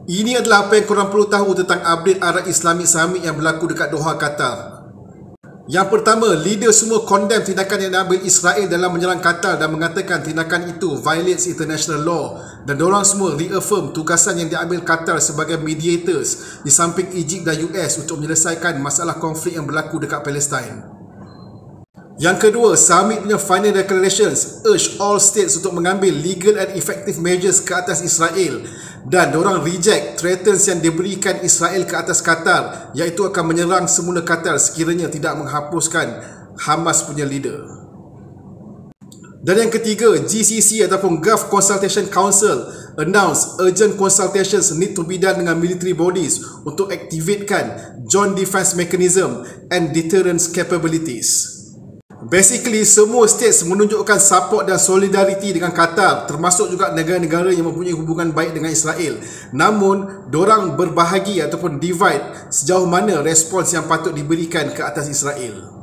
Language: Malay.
Ini adalah apa yang korang perlu tahu tentang update Arab Islamic Summit yang berlaku dekat Doha, Qatar. Yang pertama, leader semua condemn tindakan yang diambil Israel dalam menyerang Qatar dan mengatakan tindakan itu violates international law, dan diorang semua reaffirm tugasan yang diambil Qatar sebagai mediators di samping Egypt dan US untuk menyelesaikan masalah konflik yang berlaku dekat Palestin. Yang kedua, summit punya final declarations urge all states untuk mengambil legal and effective measures ke atas Israel, dan diorang reject threats yang diberikan Israel ke atas Qatar, iaitu akan menyerang semula Qatar sekiranya tidak menghapuskan Hamas punya leader. Dan yang ketiga, GCC ataupun Gulf Consultation Council announce urgent consultations need to be done dengan military bodies untuk activatekan joint defense mechanism and deterrence capabilities. Basically, semua states menunjukkan support dan solidariti dengan Qatar, termasuk juga negara-negara yang mempunyai hubungan baik dengan Israel. Namun, dorang berbahagi ataupun divide sejauh mana respons yang patut diberikan ke atas Israel.